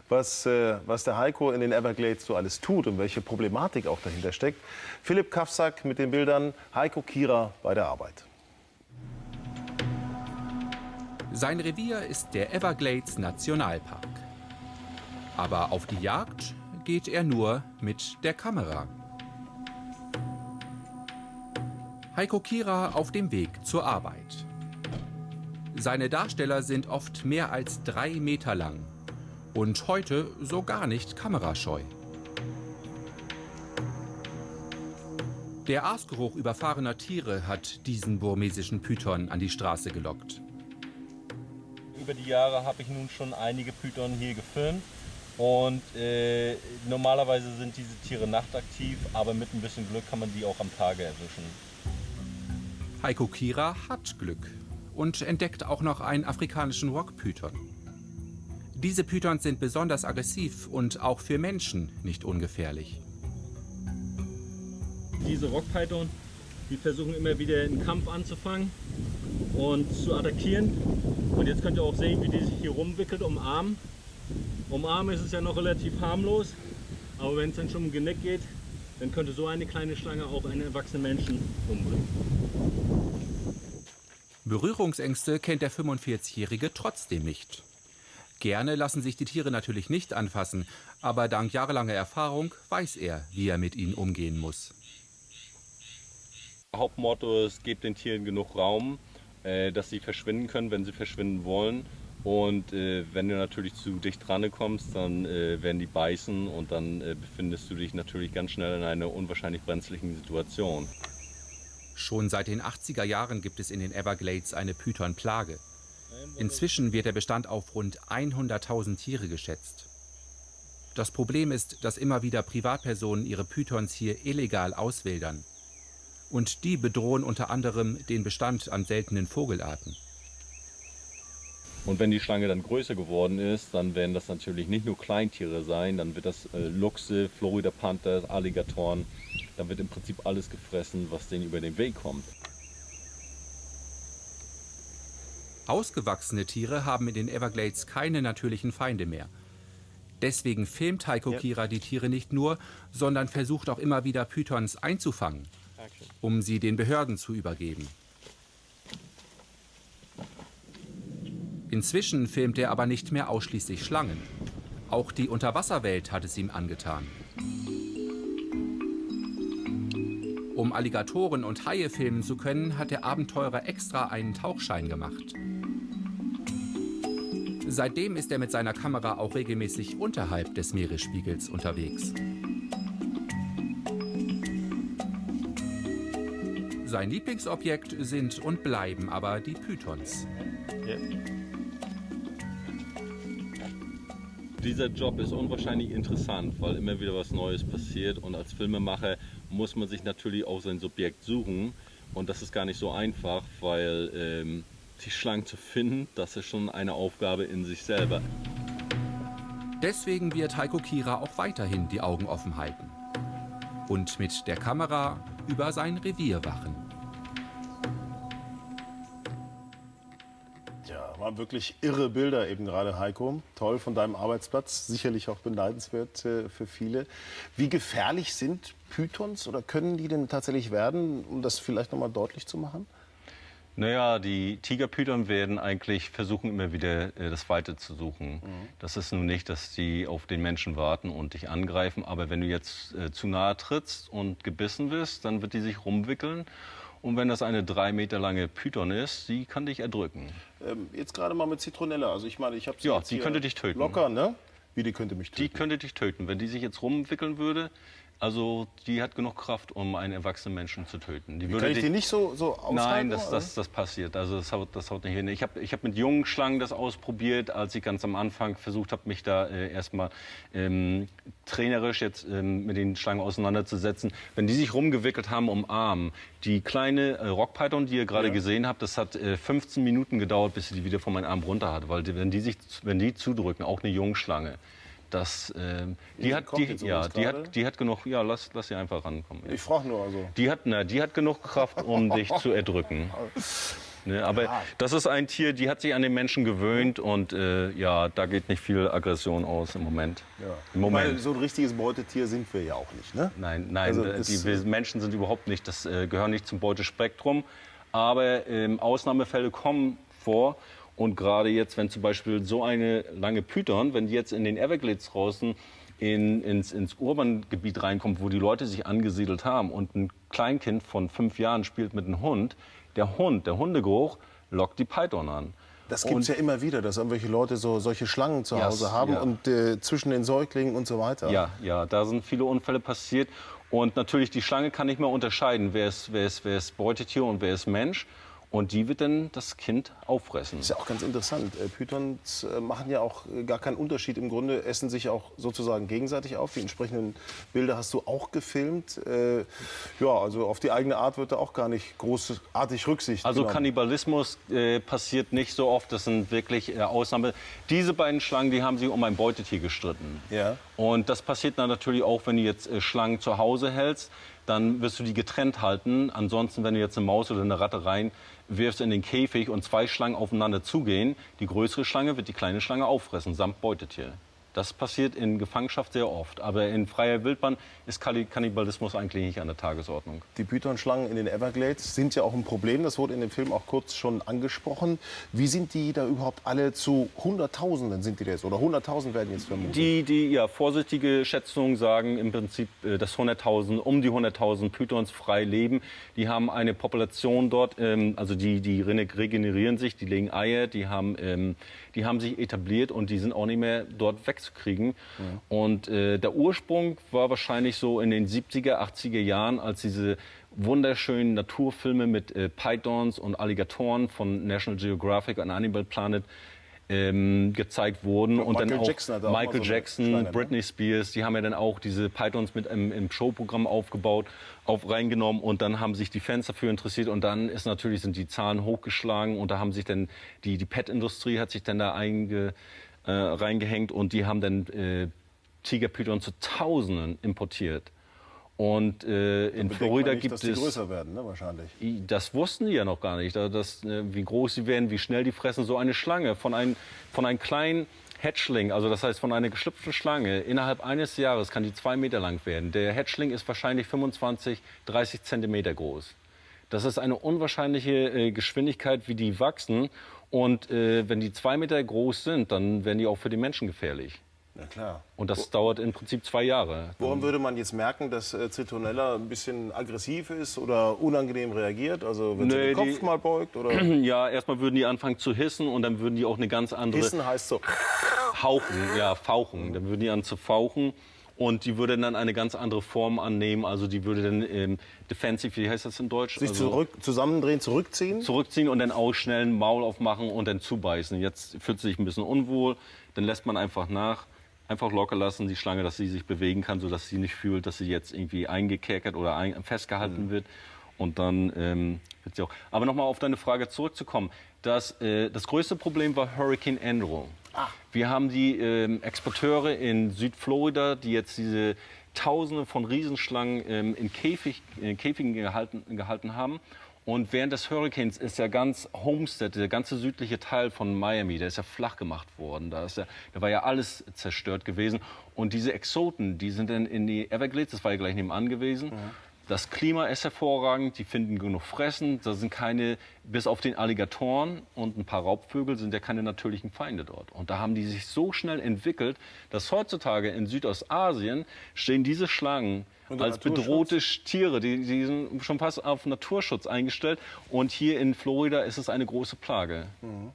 was der Heiko in den Everglades so alles tut und welche Problematik auch dahinter steckt. Philipp Kafsak mit den Bildern, Heiko Kierer bei der Arbeit. Sein Revier ist der Everglades Nationalpark. Aber auf die Jagd geht er nur mit der Kamera. Heiko Kierer auf dem Weg zur Arbeit. Seine Darsteller sind oft mehr als 3 Meter lang und heute so gar nicht kamerascheu. Der Aasgeruch überfahrener Tiere hat diesen burmesischen Python an die Straße gelockt. Über die Jahre habe ich nun schon einige Python hier gefilmt und normalerweise sind diese Tiere nachtaktiv, aber mit ein bisschen Glück kann man die auch am Tage erwischen. Heiko Kierer hat Glück und entdeckt auch noch einen afrikanischen Rockpython. Diese Pythons sind besonders aggressiv und auch für Menschen nicht ungefährlich. Diese Rockpython, die versuchen immer wieder einen Kampf anzufangen und zu attackieren. Und jetzt könnt ihr auch sehen, wie die sich hier rumwickelt, umarmen. Umarmen ist es ja noch relativ harmlos, aber wenn es dann schon um Genick geht, dann könnte so eine kleine Schlange auch einen erwachsenen Menschen umbringen. Berührungsängste kennt der 45-Jährige trotzdem nicht. Gerne lassen sich die Tiere natürlich nicht anfassen, aber dank jahrelanger Erfahrung weiß er, wie er mit ihnen umgehen muss. Hauptmotto ist, gebt den Tieren genug Raum, dass sie verschwinden können, wenn sie verschwinden wollen. Und wenn du natürlich zu dicht dran kommst, dann werden die beißen und dann befindest du dich natürlich ganz schnell in einer unwahrscheinlich brenzlichen Situation. Schon seit den 80er Jahren gibt es in den Everglades eine Python-Plage. Inzwischen wird der Bestand auf rund 100.000 Tiere geschätzt. Das Problem ist, dass immer wieder Privatpersonen ihre Pythons hier illegal auswildern. Und die bedrohen unter anderem den Bestand an seltenen Vogelarten. Und wenn die Schlange dann größer geworden ist, dann werden das natürlich nicht nur Kleintiere sein, dann wird das Luchse, Florida Panther, Alligatoren, dann wird im Prinzip alles gefressen, was denen über den Weg kommt. Ausgewachsene Tiere haben in den Everglades keine natürlichen Feinde mehr. Deswegen filmt Heiko Kierer die Tiere nicht nur, sondern versucht auch immer wieder Pythons einzufangen, um sie den Behörden zu übergeben. Inzwischen filmt er aber nicht mehr ausschließlich Schlangen. Auch die Unterwasserwelt hat es ihm angetan. Um Alligatoren und Haie filmen zu können, hat der Abenteurer extra einen Tauchschein gemacht. Seitdem ist er mit seiner Kamera auch regelmäßig unterhalb des Meeresspiegels unterwegs. Sein Lieblingsobjekt sind und bleiben aber die Pythons. Ja. Dieser Job ist unwahrscheinlich interessant, weil immer wieder was Neues passiert und als Filmemacher muss man sich natürlich auch sein Subjekt suchen und das ist gar nicht so einfach, weil die Schlangen zu finden, das ist schon eine Aufgabe in sich selber. Deswegen wird Heiko Kierer auch weiterhin die Augen offen halten und mit der Kamera über sein Revier wachen. Ja, waren wirklich irre Bilder eben gerade, Heiko. Toll von deinem Arbeitsplatz, sicherlich auch beneidenswert für viele. Wie gefährlich sind Pythons oder können die denn tatsächlich werden, um das vielleicht noch mal deutlich zu machen? Naja, die Tigerpython werden eigentlich versuchen, immer wieder das Weite zu suchen. Das ist nun nicht, dass die auf den Menschen warten und dich angreifen, aber wenn du jetzt zu nahe trittst und gebissen wirst, dann wird die sich rumwickeln. Und wenn das eine 3 Meter lange Python ist, die kann dich erdrücken. Jetzt gerade mal mit Zitronella. Also ich meine, ich habe sie Ja, jetzt die hier könnte dich töten. Locker, ne? Wie, die könnte mich töten? Die könnte dich töten, wenn die sich jetzt rumwickeln würde. Also die hat genug Kraft, um einen erwachsenen Menschen zu töten. Die würde Kann ich die nicht so aushalten? Nein, das passiert. Also das haut nicht hin. Ich hab mit jungen Schlangen das ausprobiert, als ich ganz am Anfang versucht habe, mich da erstmal trainerisch jetzt mit den Schlangen auseinanderzusetzen. Wenn die sich rumgewickelt haben, umarmen. Die kleine Rockpython, die ihr gerade gesehen habt, das hat 15 Minuten gedauert, bis sie die wieder von meinem Arm runter hat. Weil wenn die zudrücken, auch eine Jungschlange, die hat genug, ja, lass sie einfach rankommen. Ich frage nur also. Die hat genug Kraft, um dich zu erdrücken. Ne? Aber Ja. das ist ein Tier, die hat sich an den Menschen gewöhnt und ja, da geht nicht viel Aggression aus im Moment. Ja. Im Moment. Weil so ein richtiges Beutetier sind wir ja auch nicht, ne? Nein, Also wir Menschen sind überhaupt nicht, das gehören nicht zum Beutespektrum. Aber Ausnahmefälle kommen vor. Und gerade jetzt, wenn zum Beispiel so eine lange Python, wenn die jetzt in den Everglades draußen ins Urbangebiet reinkommt, wo die Leute sich angesiedelt haben und ein Kleinkind von 5 Jahren spielt mit einem Hund, der Hundegeruch lockt die Python an. Das gibt es ja immer wieder, dass irgendwelche Leute solche Schlangen zu Hause haben ja. und zwischen den Säuglingen und so weiter. Ja, da sind viele Unfälle passiert. Und natürlich, die Schlange kann nicht mehr unterscheiden, wer ist Beutetier und wer ist Mensch. Und die wird dann das Kind auffressen. Das ist ja auch ganz interessant. Pythons machen ja auch gar keinen Unterschied. Im Grunde essen sich auch sozusagen gegenseitig auf. Die entsprechenden Bilder hast du auch gefilmt. Ja, also auf die eigene Art wird da auch gar nicht großartig Rücksicht Also genommen. Kannibalismus passiert nicht so oft. Das sind wirklich Ausnahmen. Diese beiden Schlangen, die haben sich um ein Beutetier gestritten. Ja. Und das passiert dann natürlich auch, wenn du jetzt Schlangen zu Hause hältst. Dann wirst du die getrennt halten. Ansonsten, wenn du jetzt eine Maus oder eine Ratte reinwirfst in den Käfig und 2 Schlangen aufeinander zugehen, die größere Schlange wird die kleine Schlange auffressen, samt Beutetier. Das passiert in Gefangenschaft sehr oft. Aber in freier Wildbahn ist Kannibalismus eigentlich nicht an der Tagesordnung. Die Pythonschlangen in den Everglades sind ja auch ein Problem. Das wurde in dem Film auch kurz schon angesprochen. Wie sind die da überhaupt alle zu Hunderttausenden sind die jetzt? Oder 100.000 werden jetzt vermutet? Die vorsichtige Schätzungen sagen im Prinzip, dass um die 100.000 Pythons frei leben. Die haben eine Population dort, also die regenerieren sich, die legen Eier, die haben sich etabliert und die sind auch nicht mehr dort wegzukriegen. Und der Ursprung war wahrscheinlich so in den 70er, 80er Jahren, als diese wunderschönen Naturfilme mit Pythons und Alligatoren von National Geographic und Animal Planet gezeigt wurden. Und Michael dann auch Jackson hat auch mal Michael so eine Jackson, Schlange, ne? Britney Spears, die haben ja dann auch diese Pythons mit im Showprogramm aufgebaut, reingenommen und dann haben sich die Fans dafür interessiert und dann sind die Zahlen hochgeschlagen und da haben sich dann die Pet-Industrie hat sich dann da reingehängt und die haben dann Tigerpython zu Tausenden importiert. Und in Florida nicht, gibt dass die es... größer werden, ne, wahrscheinlich. Das wussten die ja noch gar nicht, wie groß sie werden, wie schnell die fressen. So eine Schlange von einem kleinen Hatchling, also das heißt von einer geschlüpften Schlange, innerhalb eines Jahres kann die 2 Meter lang werden. Der Hatchling ist wahrscheinlich 25, 30 Zentimeter groß. Das ist eine unwahrscheinliche Geschwindigkeit, wie die wachsen. Und wenn die 2 Meter groß sind, dann werden die auch für die Menschen gefährlich. Na klar. Und das dauert im Prinzip 2 Jahre. Woran würde man jetzt merken, dass Citronella ein bisschen aggressiv ist oder unangenehm reagiert? Also wenn sie den Kopf mal beugt? Oder? Ja, erstmal würden die anfangen zu hissen und dann würden die auch eine ganz andere... Hissen heißt so... Hauchen, ja, fauchen. Dann würden die an zu fauchen und die würde dann eine ganz andere Form annehmen. Also die würde dann defensive, wie heißt das in Deutsch? Sich Also zusammendrehen, zurückziehen? Zurückziehen und dann ausschnellen, Maul aufmachen und dann zubeißen. Jetzt fühlt sie sich ein bisschen unwohl, dann lässt man einfach nach. Einfach locker lassen, die Schlange, dass sie sich bewegen kann, sodass sie nicht fühlt, dass sie jetzt irgendwie eingekerkert oder festgehalten wird. Und dann wird sie auch... Aber nochmal auf deine Frage zurückzukommen. Das größte Problem war Hurricane Andrew. Wir haben die Exporteure in Südflorida, die jetzt diese Tausende von Riesenschlangen in Käfigen gehalten haben. Und während des Hurricanes ist ja ganz Homestead, der ganze südliche Teil von Miami, der ist ja flach gemacht worden. Da war ja alles zerstört gewesen. Und diese Exoten, die sind dann in die Everglades, das war ja gleich nebenan gewesen. Ja. Das Klima ist hervorragend, die finden genug Fressen. Da sind bis auf den Alligatoren und ein paar Raubvögel, sind ja keine natürlichen Feinde dort. Und da haben die sich so schnell entwickelt, dass heutzutage in Südostasien stehen diese Schlangen als bedrohte Tiere. Die sind schon fast auf Naturschutz eingestellt. Und hier in Florida ist es eine große Plage. Mhm.